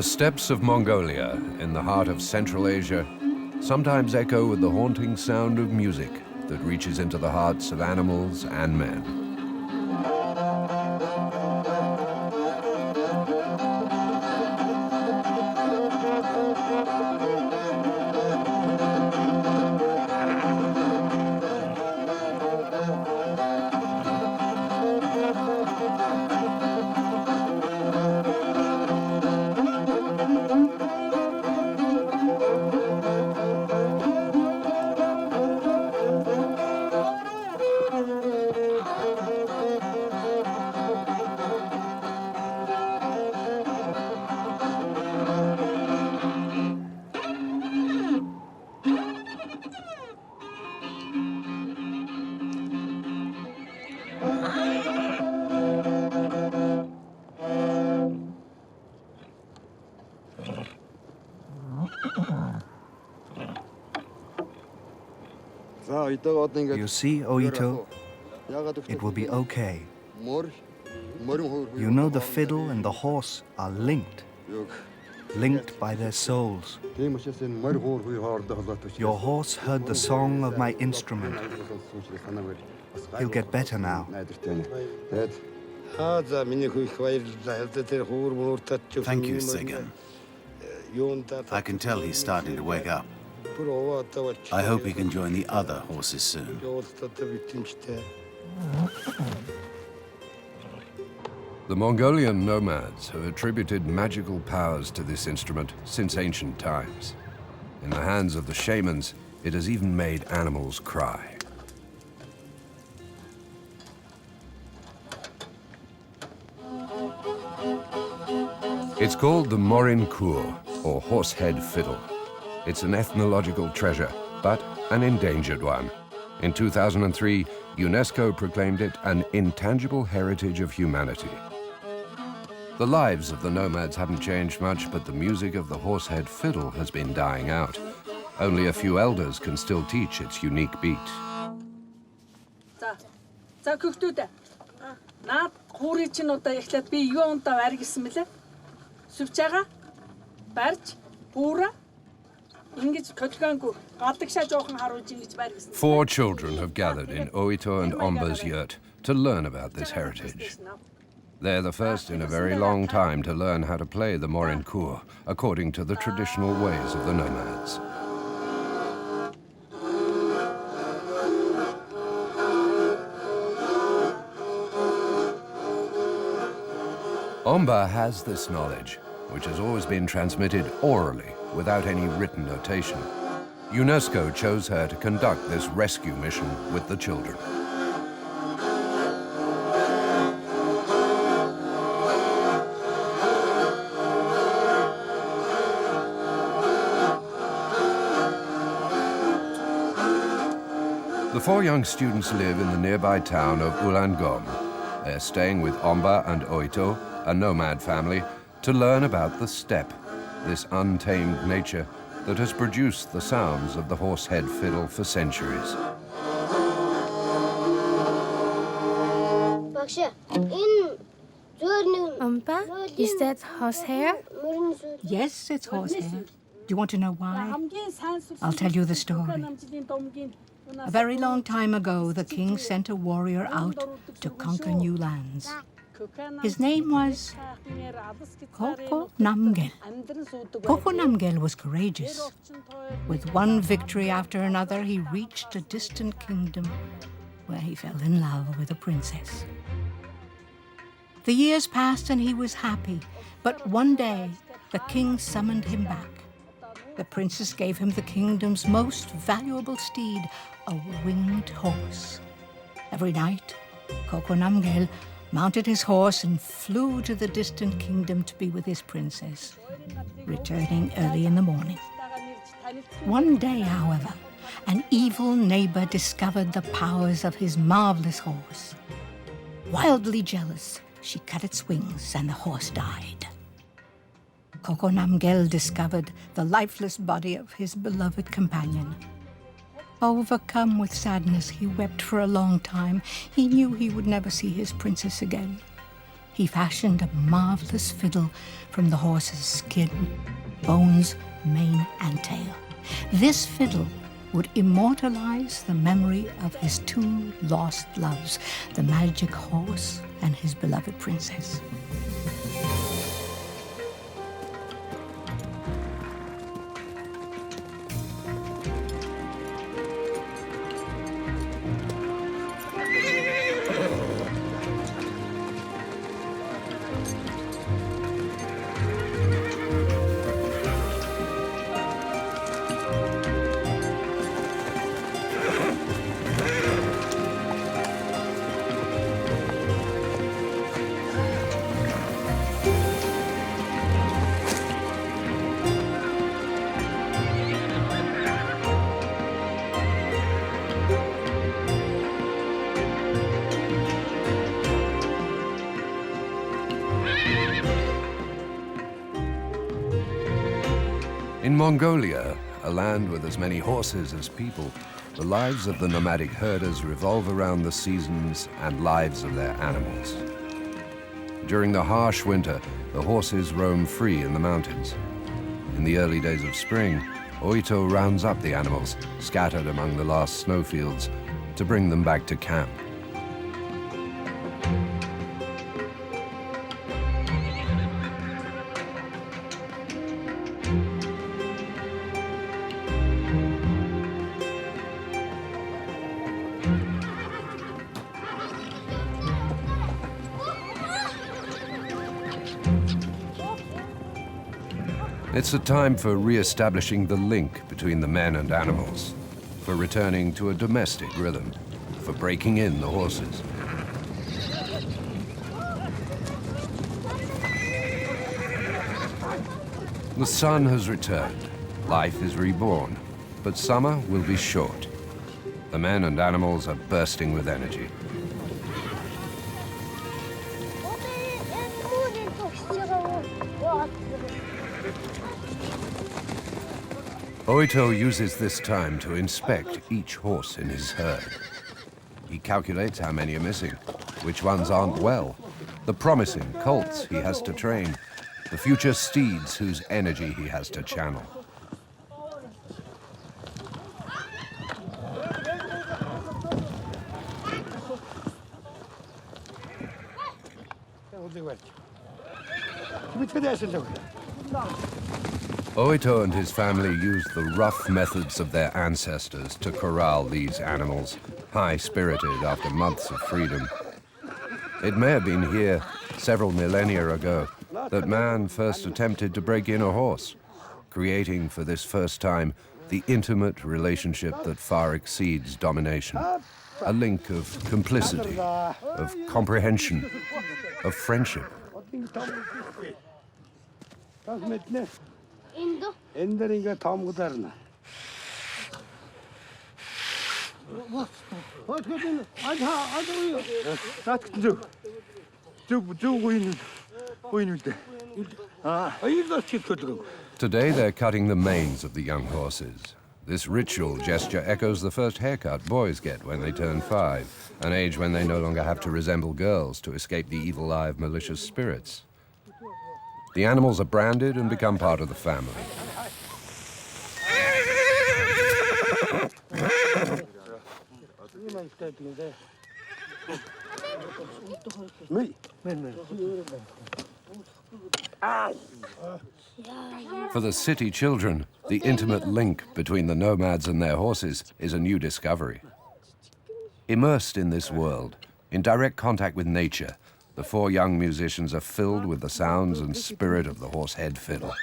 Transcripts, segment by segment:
The steppes of Mongolia, in the heart of Central Asia, sometimes echo with the haunting sound of music that reaches into the hearts of animals and men. You see, Oito, it will be okay. You know the fiddle and the horse are linked by their souls. Your horse heard the song of my instrument. He'll get better now. Thank you, Ségur. I can tell he's starting to wake up. I hope he can join the other horses soon. The Mongolian nomads have attributed magical powers to this instrument since ancient times. In the hands of the shamans, it has even made animals cry. It's called the Morin Khuur, or horsehead fiddle. It's an ethnological treasure, but an endangered one. In 2003, UNESCO proclaimed it an intangible heritage of humanity. The lives of the nomads haven't changed much, but the music of the horsehead fiddle has been dying out. Only a few elders can still teach its unique beat. Four children have gathered in Oito and Omba's yurt to learn about this heritage. They're the first in a very long time to learn how to play the Morin Khuur according to the traditional ways of the nomads. Omba has this knowledge, which has always been transmitted orally without any written notation. UNESCO chose her to conduct this rescue mission with the children. The four young students live in the nearby town of Ulangom. They're staying with Omba and Oito, a nomad family, to learn about the steppe, this untamed nature that has produced the sounds of the horsehead fiddle for centuries. Omba, is that horsehair? Yes, it's horsehair. Do you want to know why? I'll tell you the story. A very long time ago, the king sent a warrior out to conquer new lands. His name was Koko Namgel. Koko Namgel was courageous. With one victory after another, he reached a distant kingdom where he fell in love with a princess. The years passed and he was happy, but one day the king summoned him back. The princess gave him the kingdom's most valuable steed, a winged horse. Every night, Koko Namgel mounted his horse and flew to the distant kingdom to be with his princess, returning early in the morning. One day, however, an evil neighbor discovered the powers of his marvelous horse. Wildly jealous, she cut its wings and the horse died. Koko Namgel discovered the lifeless body of his beloved companion. Overcome with sadness, he wept for a long time. He knew he would never see his princess again. he fashioned a marvelous fiddle from the horse's skin, bones, mane, and tail. This fiddle would immortalize the memory of his two lost loves, the magic horse and his beloved princess. In Mongolia, a land with as many horses as people, the lives of the nomadic herders revolve around the seasons and lives of their animals. During the harsh winter, the horses roam free in the mountains. In the early days of spring, Oito rounds up the animals scattered among the last snowfields to bring them back to camp. It's a time for re-establishing the link between the men and animals, for returning to a domestic rhythm, for breaking in the horses. The sun has returned, life is reborn, but summer will be short. The men and animals are bursting with energy. Oito uses this time to inspect each horse in his herd. He calculates how many are missing, which ones aren't well, the promising colts he has to train, the future steeds whose energy he has to channel. Oito and his family used the rough methods of their ancestors to corral these animals, high-spirited after months of freedom. It may have been here, several millennia ago, that man first attempted to break in a horse, creating for this first time the intimate relationship that far exceeds domination, a link of complicity, of comprehension, of friendship. Today they're cutting the manes of the young horses. This ritual gesture echoes the first haircut boys get when they turn 5, an age when they no longer have to resemble girls to escape the evil eye of malicious spirits. The animals are branded and become part of the family. For the city children, the intimate link between the nomads and their horses is a new discovery. Immersed in this world, in direct contact with nature, the 4 young musicians are filled with the sounds and spirit of the horsehead fiddle.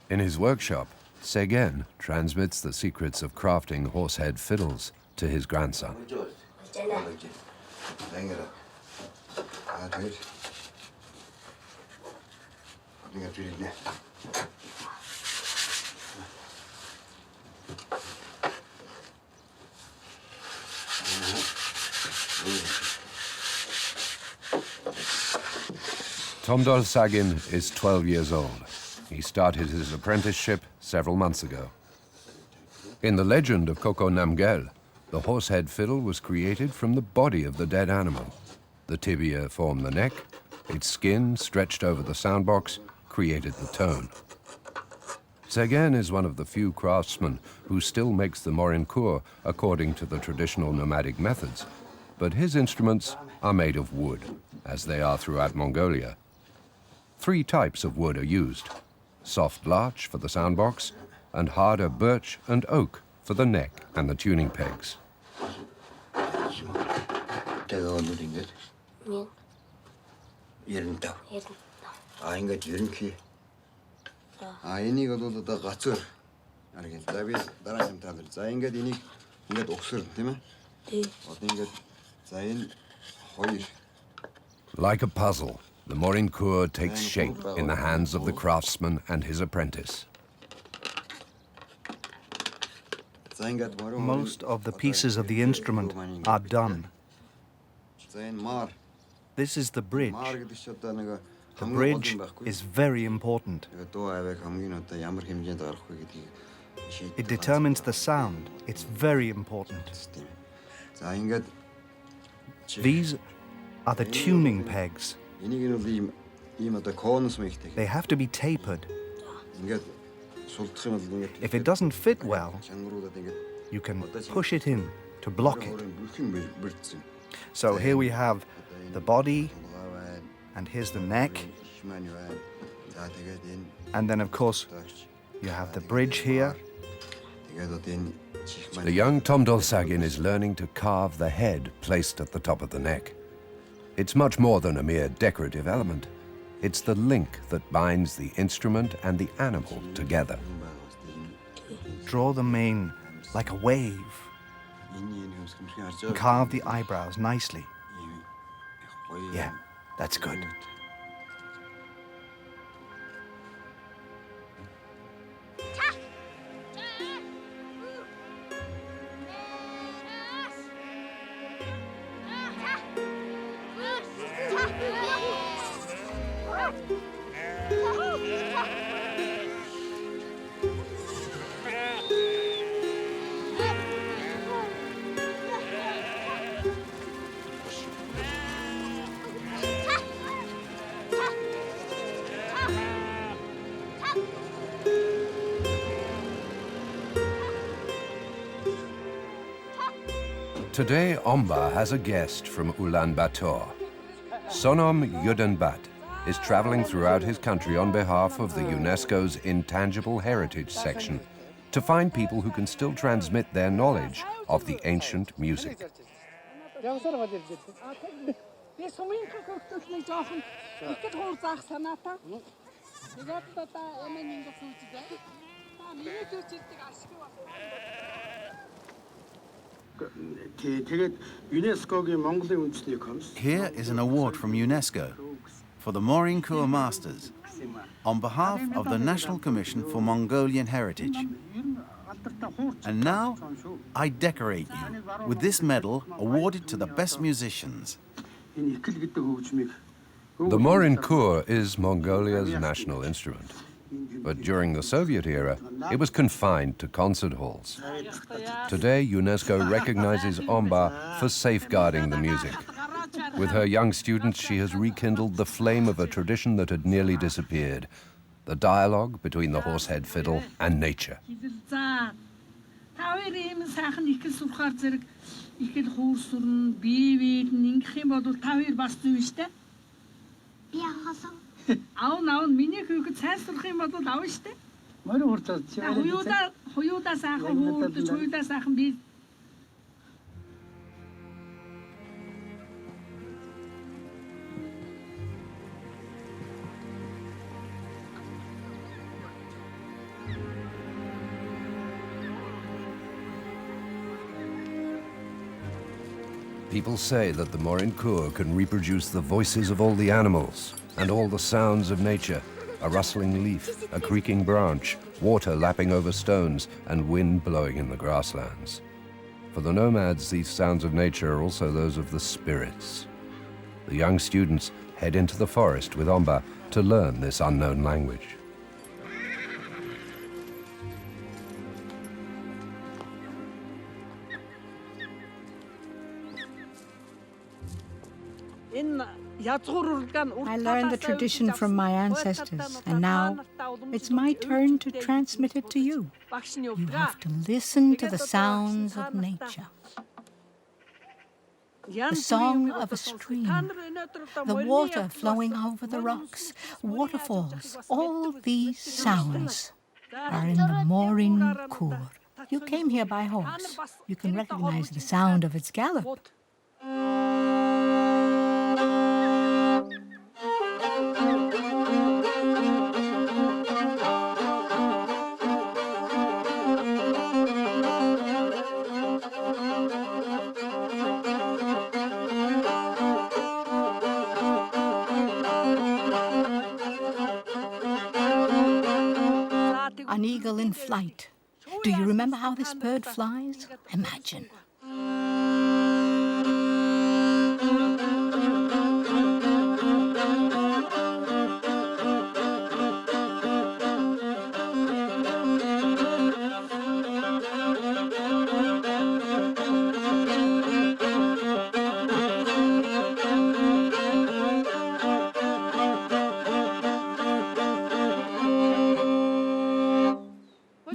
In his workshop, Ségur transmits the secrets of crafting horsehead fiddles to his grandson. Tomdol Sagin is 12 years old. He started his apprenticeship several months ago. In the legend of Koko Namgel, the horsehead fiddle was created from the body of the dead animal. The tibia formed the neck, its skin stretched over the soundbox created the tone. Ségur is one of the few craftsmen who still makes the Morin Khuur according to the traditional nomadic methods, but his instruments are made of wood, as they are throughout Mongolia. 3 types of wood are used: soft larch for the soundbox, and harder birch and oak for the neck and the tuning pegs. Like a puzzle, the Morin Khuur takes shape in the hands of the craftsman and his apprentice. Most of the pieces of the instrument are done. This is the bridge. The bridge is very important. It determines the sound. It's very important. These are the tuning pegs. They have to be tapered. If it doesn't fit well, you can push it in to block it. So here we have the body, and here's the neck. And then, of course, you have the bridge here. The young Tomdol Sagin is learning to carve the head placed at the top of the neck. It's much more than a mere decorative element. It's the link that binds the instrument and the animal together. Draw the mane like a wave. And carve the eyebrows nicely. Yeah, that's good. Today, Omba has a guest from Ulaanbaatar. Sonom Yudenbat is traveling throughout his country on behalf of the UNESCO's Intangible Heritage section to find people who can still transmit their knowledge of the ancient music. Here is an award from UNESCO for the Morin Khuur Masters on behalf of the National Commission for Mongolian Heritage. And now I decorate you with this medal awarded to the best musicians. The Morin Khuur is Mongolia's national instrument. But during the Soviet era, it was confined to concert halls. Today, UNESCO recognizes Omba for safeguarding the music. With her young students, she has rekindled the flame of a tradition that had nearly disappeared, the dialogue between the horsehead fiddle and nature. People say that the Morin Khuur can reproduce the voices of all the animals and all the sounds of nature, a rustling leaf, a creaking branch, water lapping over stones, and wind blowing in the grasslands. For the nomads, these sounds of nature are also those of the spirits. The young students head into the forest with Omba to learn this unknown language. I learned the tradition from my ancestors, and now it's my turn to transmit it to you. You have to listen to the sounds of nature. The song of a stream, the water flowing over the rocks, waterfalls, all these sounds are in the Morin Khuur. You came here by horse. You can recognize the sound of its gallop. An eagle in flight. Do you remember how this bird flies? Imagine.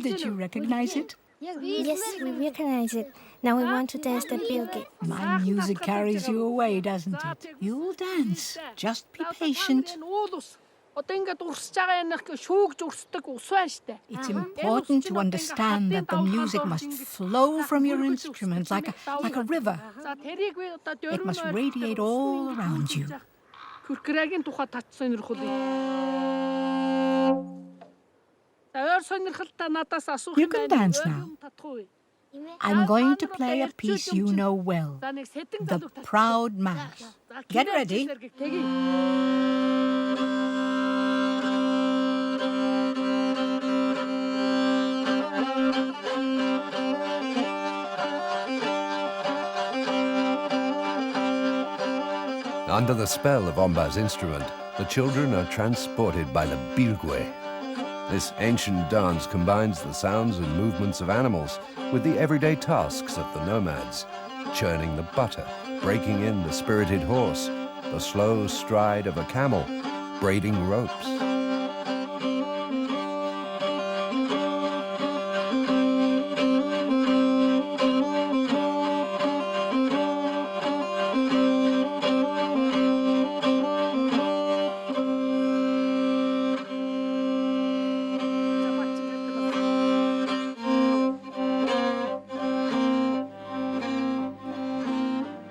Did you recognize it? Yes, we recognize it. Now we want to dance the bilgi. My music carries you away, doesn't it? You'll dance. Just be patient. It's important to understand that the music must flow from your instrument like a river. It must radiate all around you. You can dance now. I'm going to play a piece you know well, the Proud Mass. Get ready. Under the spell of Omba's instrument, the children are transported by the bilgi. This ancient dance combines the sounds and movements of animals with the everyday tasks of the nomads, churning the butter, breaking in the spirited horse, the slow stride of a camel, braiding ropes.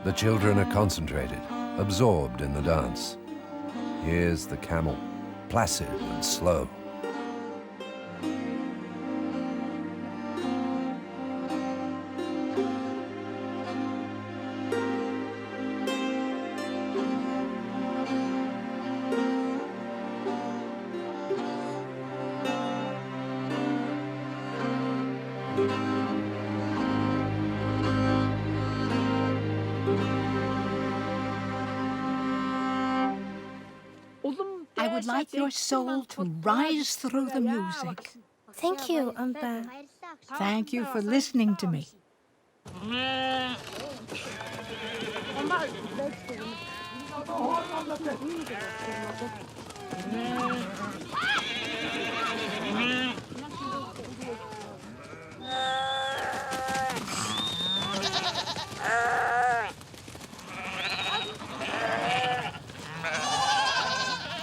The children are concentrated, absorbed in the dance. Here's the camel, placid and slow. I would like your soul to rise through the music. Thank you, Omba. Thank you for listening to me.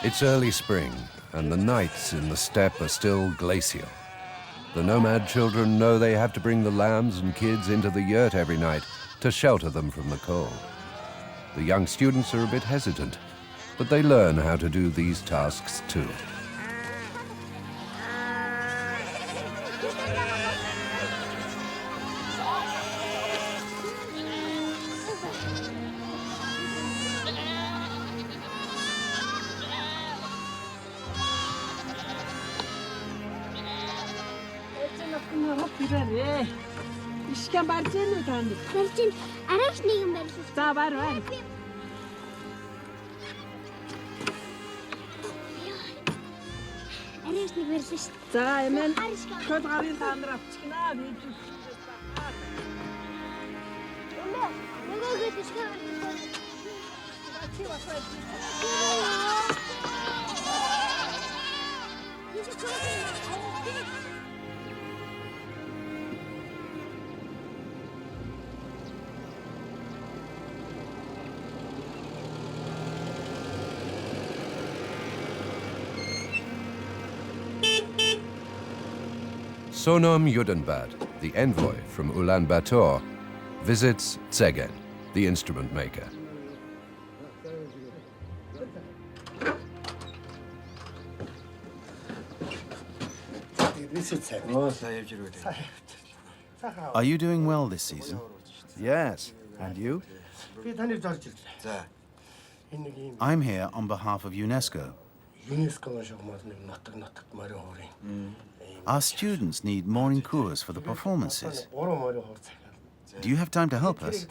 It's early spring, and the nights in the steppe are still glacial. The nomad children know they have to bring the lambs and kids into the yurt every night to shelter them from the cold. The young students are a bit hesitant, but they learn how to do these tasks too. Sonam Yudenbad, the envoy from Ulaanbaatar, visits Tsegen, the instrument maker. Are you doing well this season? Yes. And you? I'm here on behalf of UNESCO. Our students need Morin Khuurs for the performances. Do you have time to help us?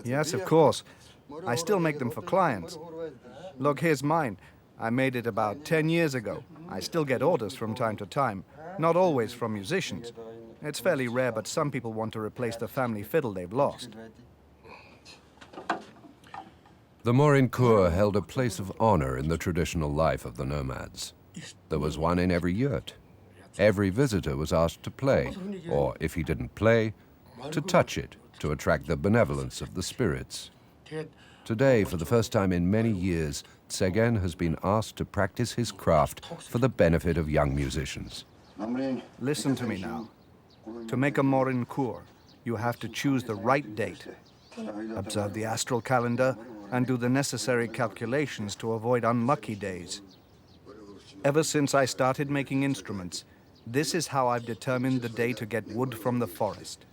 Yes, of course. I still make them for clients. Look, here's mine. I made it about 10 years ago. I still get orders from time to time, not always from musicians. It's fairly rare, but some people want to replace the family fiddle they've lost. The Morin Khuur held a place of honor in the traditional life of the nomads. There was one in every yurt. Every visitor was asked to play, or if he didn't play, to touch it to attract the benevolence of the spirits. Today, for the first time in many years, Tsegen has been asked to practice his craft for the benefit of young musicians. Listen to me now. To make a Morin Khuur, you have to choose the right date, observe the astral calendar, and do the necessary calculations to avoid unlucky days. Ever since I started making instruments, this is how I've determined the day to get wood from the forest.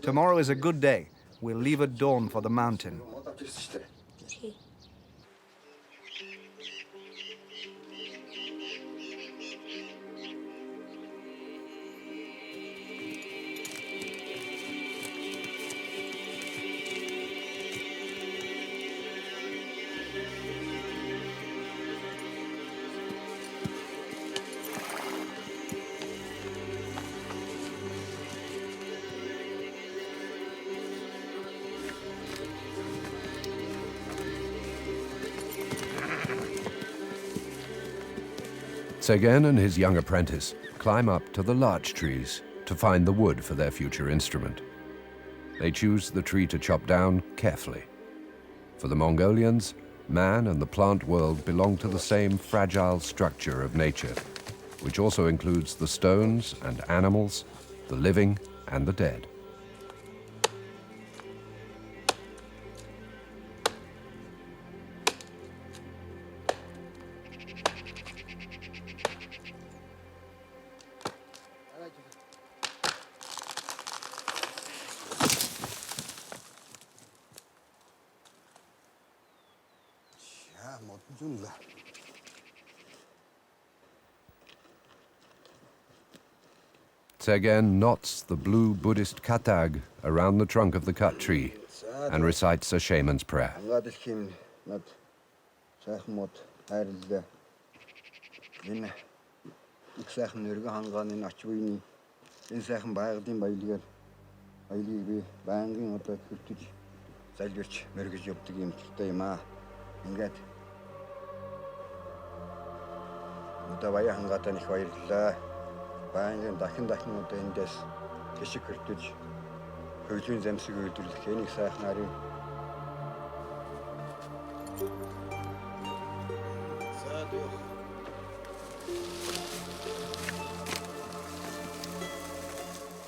Tomorrow is a good day. We'll leave at dawn for the mountain. Tsegen and his young apprentice climb up to the larch trees to find the wood for their future instrument. They choose the tree to chop down carefully. For the Mongolians, man and the plant world belong to the same fragile structure of nature, which also includes the stones and animals, the living and the dead. Tsegen knots the blue Buddhist katag around the trunk of the cut tree and recites a shaman's prayer.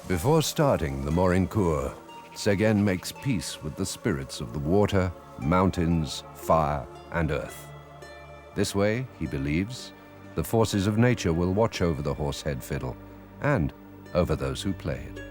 Before starting the Morin Khuur, Tsegen makes peace with the spirits of the water, mountains, fire, and earth. This way, he believes, the forces of nature will watch over the horsehead fiddle and over those who play it.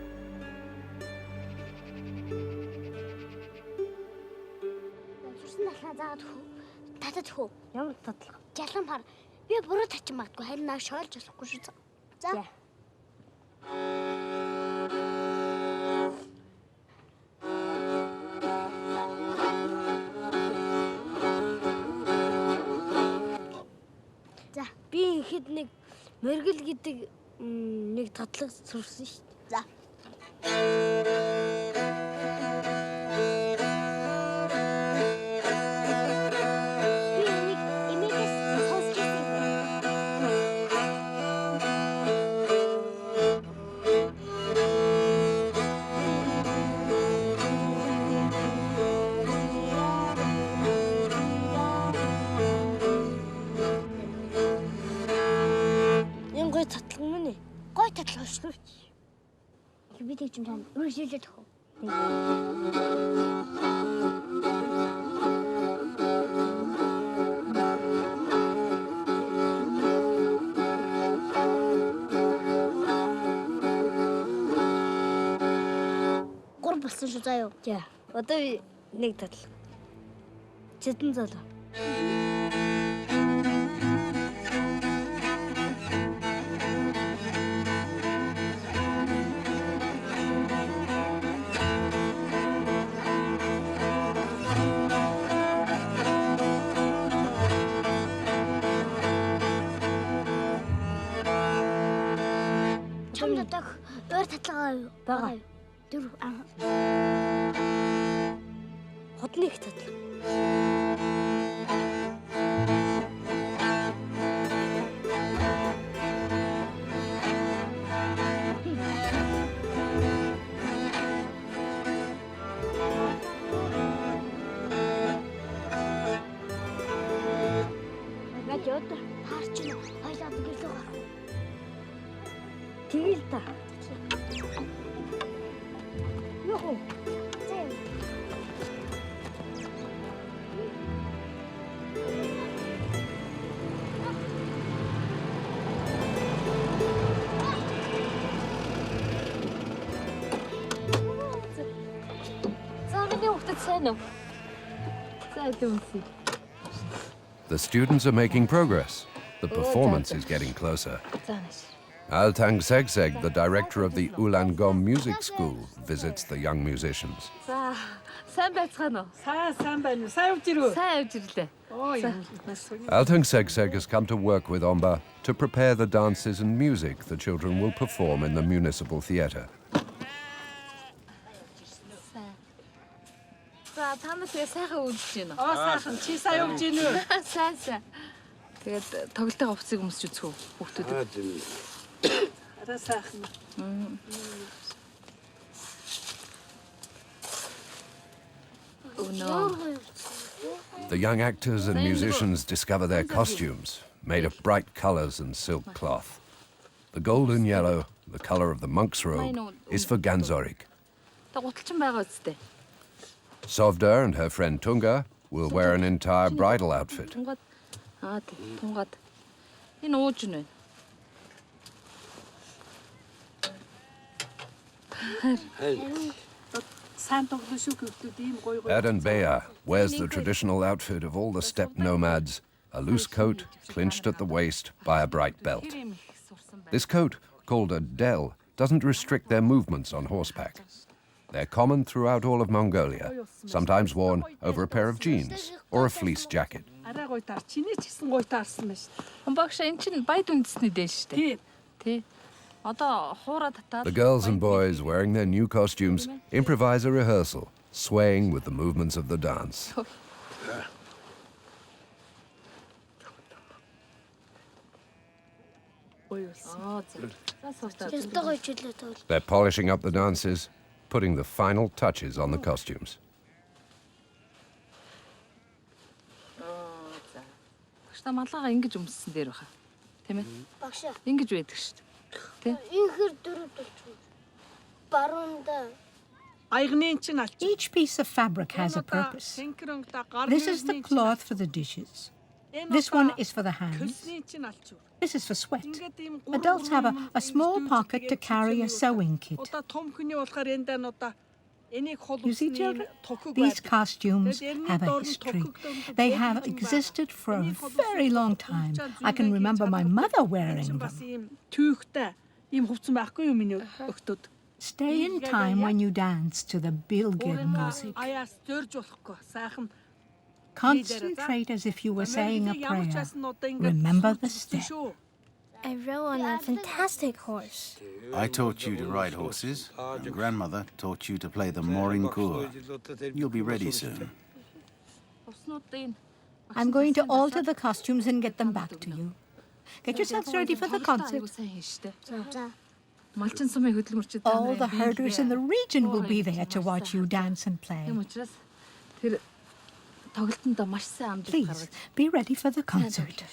Мөргөл гэдэг нэг татлаг сурсан шүү дээ. За. Би тэгж юм тань үргэлжлүүлээд өгөө. Гур болсон шүү заяа. За. Одоо нэг татал. Чэдэн залуу. Бага. Дөрөв. Хотны их татал. Гадиод харч нь хоёлаад гэлөө гарах. Тэгэл та. The students are making progress. The performance is getting closer. Altang Segseg, the director of the Ulangom Music School, visits the young musicians. Altang Segseg has come to work with Omba to prepare the dances and music the children will perform in the municipal theatre. The young actors and musicians discover their costumes, made of bright colors and silk cloth. The golden yellow, the color of the monk's robe, is for Ganzorik. Sovda and her friend Tunga will wear an entire bridal outfit. Ed Bea wears the traditional outfit of all the steppe nomads, a loose coat clinched at the waist by a bright belt. This coat, called a del, doesn't restrict their movements on horseback. They're common throughout all of Mongolia, sometimes worn over a pair of jeans or a fleece jacket. The girls and boys wearing their new costumes improvise a rehearsal, swaying with the movements of the dance. They're polishing up the dances, putting the final touches on the costumes. Each piece of fabric has a purpose. This is the cloth for the dishes. This one is for the hands. This is for sweat. Adults have a small pocket to carry a sewing kit. You see, children, these costumes have a history. They have existed for a very long time. I can remember my mother wearing them. Stay in time when you dance to the bilgir music. Concentrate as if you were saying a prayer. Remember the step. I rode on a fantastic horse. I taught you to ride horses, and grandmother taught you to play the Morin Khuur. You'll be ready soon. I'm going to alter the costumes and get them back to you. Get yourselves ready for the concert. All the herders in the region will be there to watch you dance and play. Please, be ready for the concert.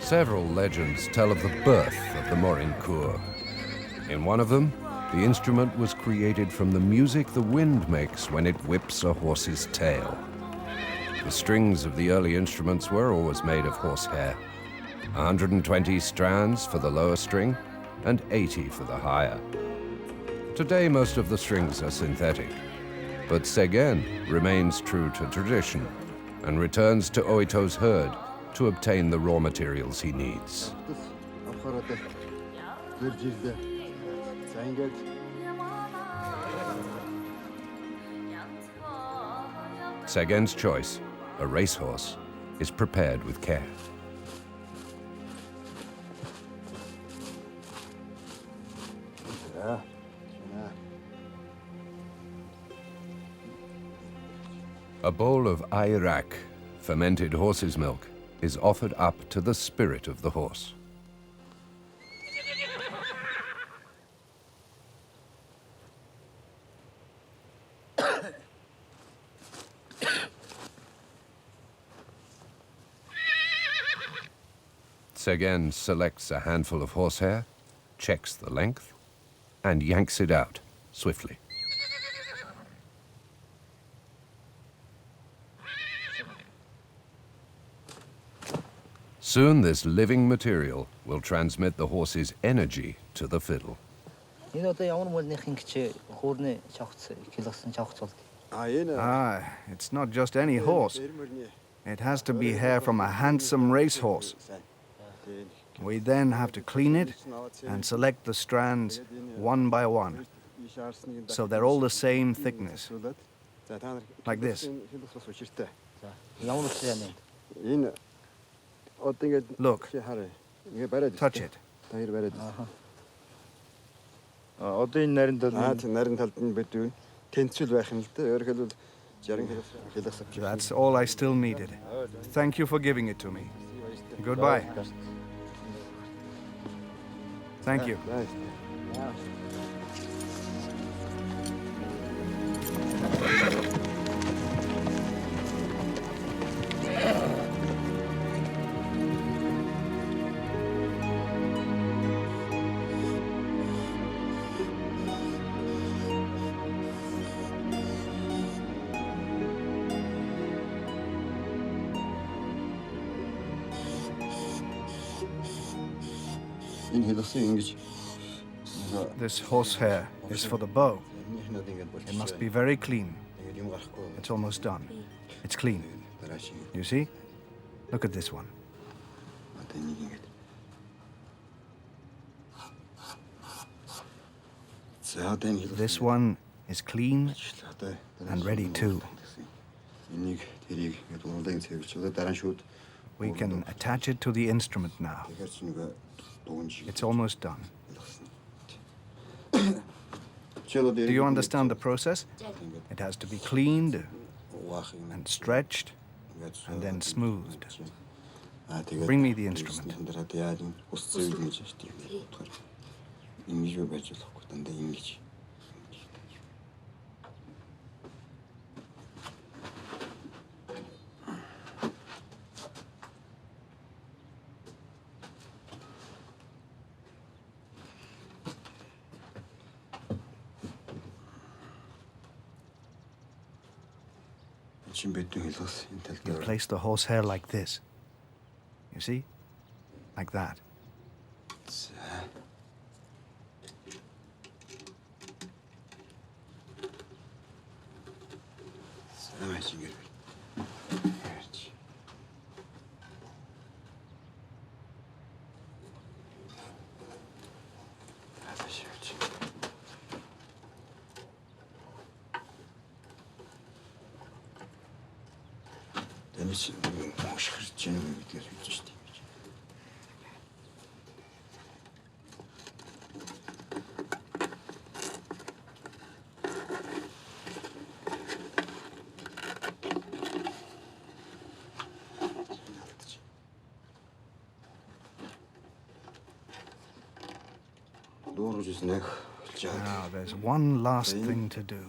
Several legends tell of the birth of the Morin Khuur. In one of them, the instrument was created from the music the wind makes when it whips a horse's tail. The strings of the early instruments were always made of horsehair. 120 strands for the lower string and 80 for the higher. Today, most of the strings are synthetic, but Ségur remains true to tradition and returns to Oito's herd to obtain the raw materials he needs. Ségur's choice, a racehorse, is prepared with care. A bowl of ayrak, fermented horse's milk, is offered up to the spirit of the horse. Ségur selects a handful of horsehair, checks the length, and yanks it out swiftly. Soon this living material will transmit the horse's energy to the fiddle. It's not just any horse. It has to be hair from a handsome racehorse. We then have to clean it and select the strands one by one, so they're all the same thickness. Like this. Look, touch it. That's all I still needed. Thank you for giving it to me. Goodbye. Thank you. This horsehair is for the bow. It must be very clean. It's almost done. It's clean. You see? Look at this one. This one is clean and ready too. We can attach it to the instrument now. It's almost done. Do you understand the process? It has to be cleaned and stretched and then smoothed. Bring me the instrument. You place the horsehair like this. You see? Like that. Now, there's one last thing to do.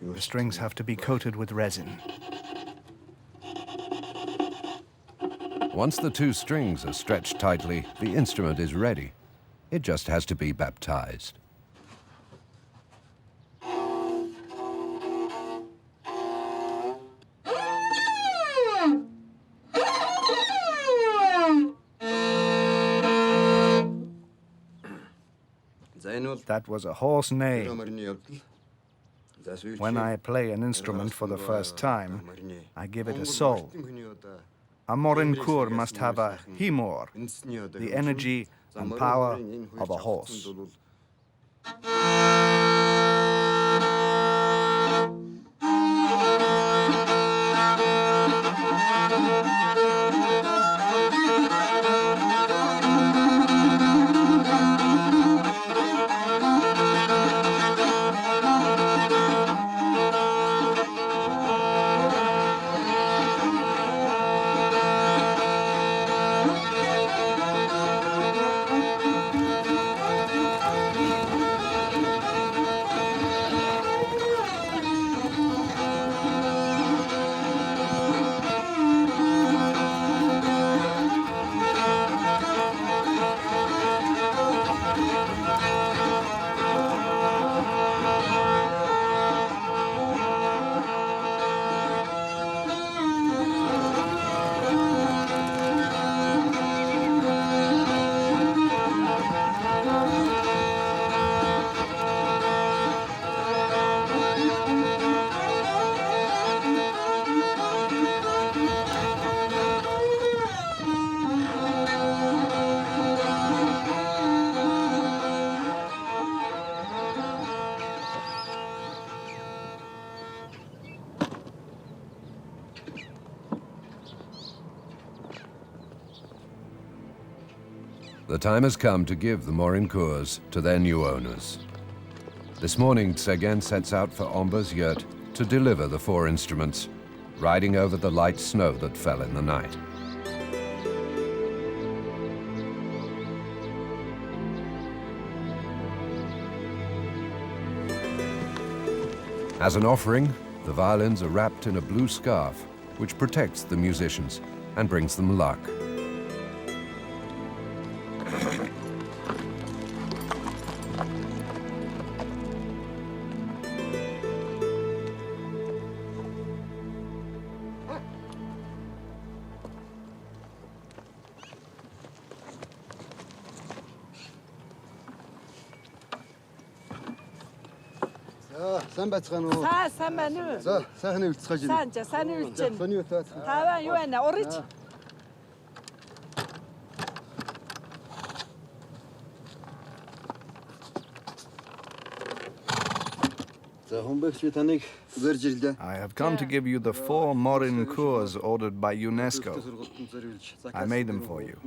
The strings have to be coated with resin. Once the two strings are stretched tightly, the instrument is ready. It just has to be baptized. That was a horse neigh. When I play an instrument for the first time, I give it a soul. A Morin Khuur must have a himor, the energy and power of a horse. The time has come to give the Morin Khuurs to their new owners. This morning, Ségur sets out for Omba's yurt to deliver the four instruments, riding over the light snow that fell in the night. As an offering, the violins are wrapped in a blue scarf, which protects the musicians and brings them luck. I have come to give you the 4 Morin Khuurs ordered by UNESCO. I made them for you.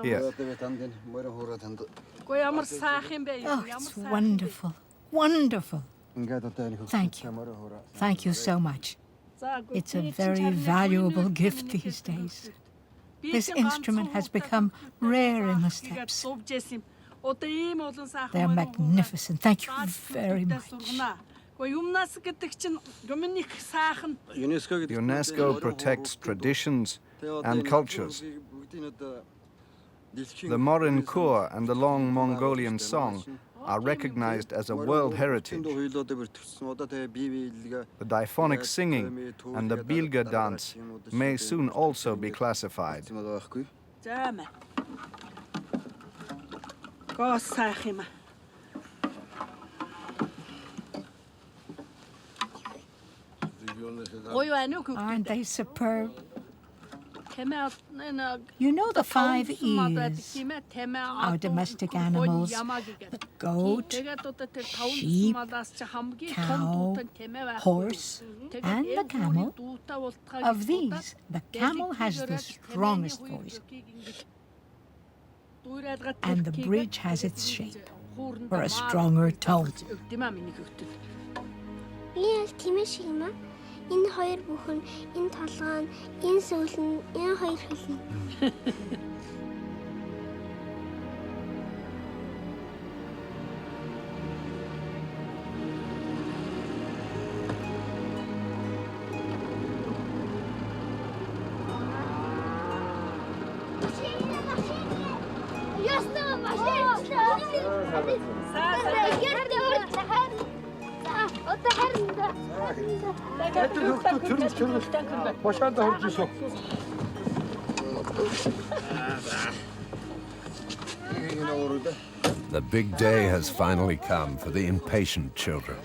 Here. Oh, it's wonderful. Wonderful. Thank you. Thank you so much. It's a very valuable gift these days. This instrument has become rare in the steppes. They're magnificent. Thank you very much. UNESCO protects traditions and cultures. The Morin Khuur and the long Mongolian song are recognized as a world heritage. The diphonic singing and the bilga dance may soon also be classified. Aren't they superb? You know the 5 E's, our domestic animals, goat, sheep, cow, horse, and the camel. Of these, the camel has the strongest voice, and the bridge has its shape for a stronger tone. Энэ хоёр бүхэн, энэ толгой, энэ сүүл нь, энэ хоёр хөл нь. The big day has finally come for the impatient children.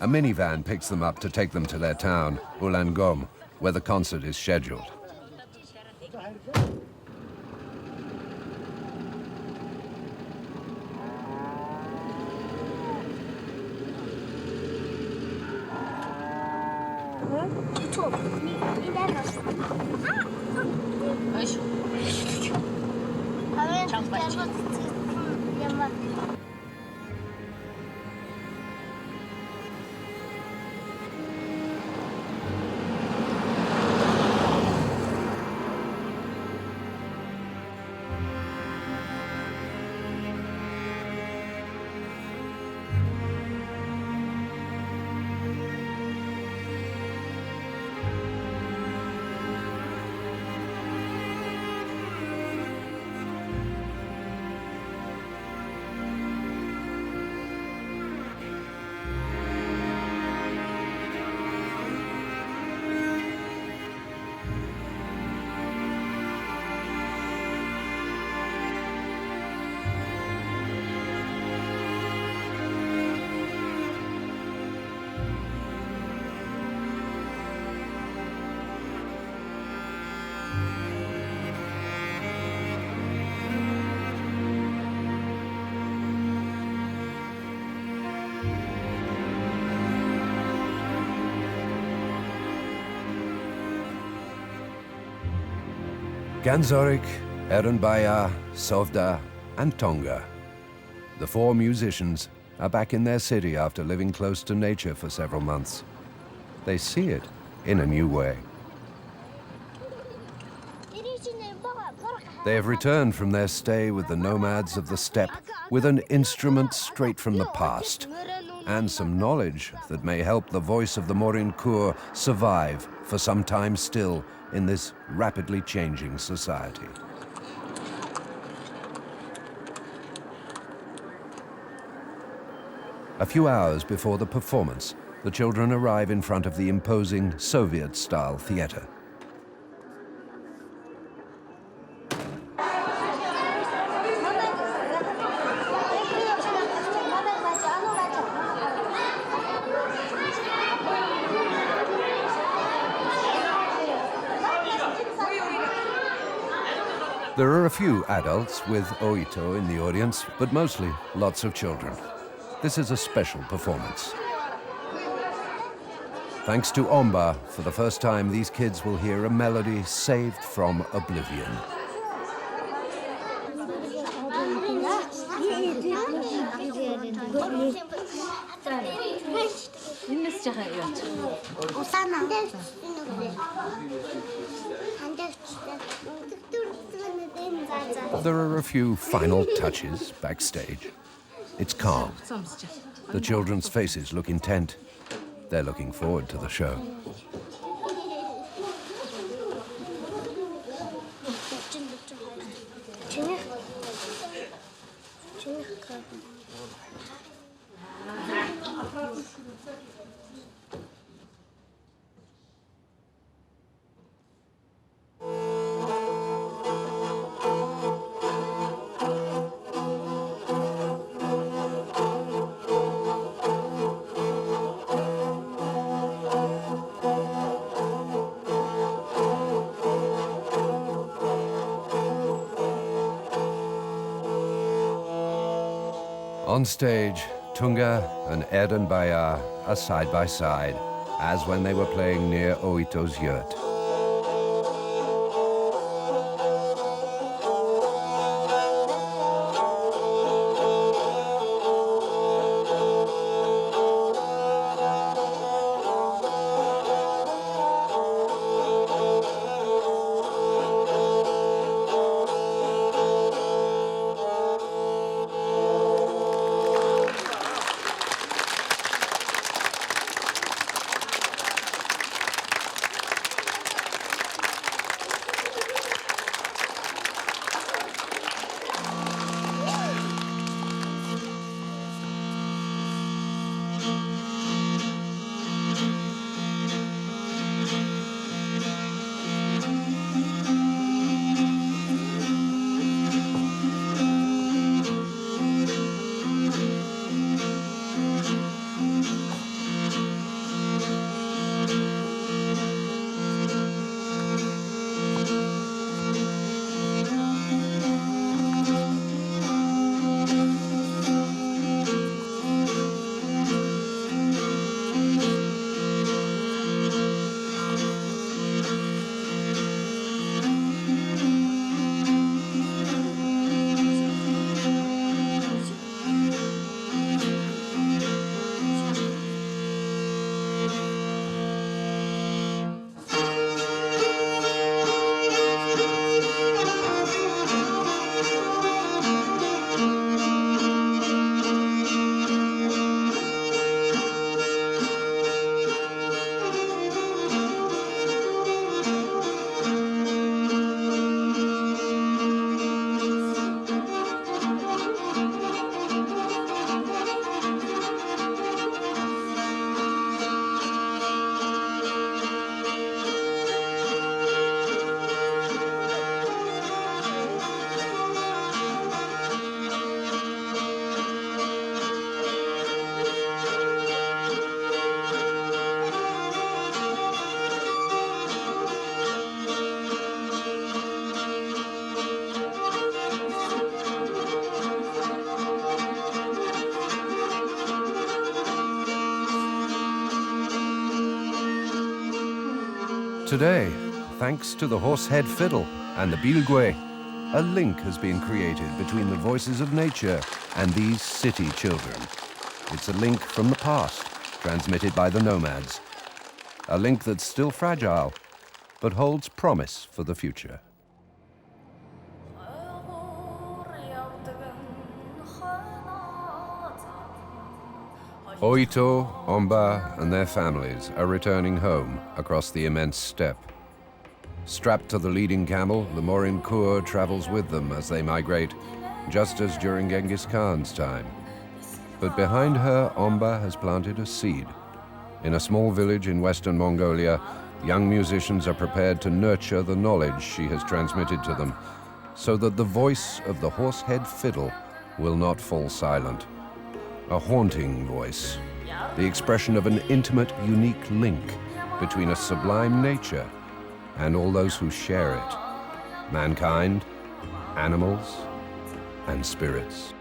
A minivan picks them up to take them to their town, Ulaangom, where the concert is scheduled. Ganzorik, Erinbaya, Sovda, and Tonga. The four musicians are back in their city after living close to nature for several months. They see it in a new way. They have returned from their stay with the nomads of the steppe with an instrument straight from the past and some knowledge that may help the voice of the Morin Khuur survive for some time still in this rapidly changing society. A few hours before the performance, the children arrive in front of the imposing Soviet-style theater. There are a few adults with Oito in the audience, but mostly lots of children. This is a special performance. Thanks to Omba, for the first time these kids will hear a melody saved from oblivion. There are a few final touches backstage. It's calm. The children's faces look intent. They're looking forward to the show. On stage, Tunga and Erden Bayar are side by side, as when they were playing near Oito's yurt. Today, thanks to the horsehead fiddle and the bilgwe, a link has been created between the voices of nature and these city children. It's a link from the past, transmitted by the nomads. A link that's still fragile, but holds promise for the future. Oito, Omba, and their families are returning home across the immense steppe. Strapped to the leading camel, the Morin Khuur travels with them as they migrate, just as during Genghis Khan's time. But behind her, Omba has planted a seed. In a small village in western Mongolia, young musicians are prepared to nurture the knowledge she has transmitted to them, so that the voice of the horsehead fiddle will not fall silent. A haunting voice, the expression of an intimate, unique link between a sublime nature and all those who share it, mankind, animals, and spirits.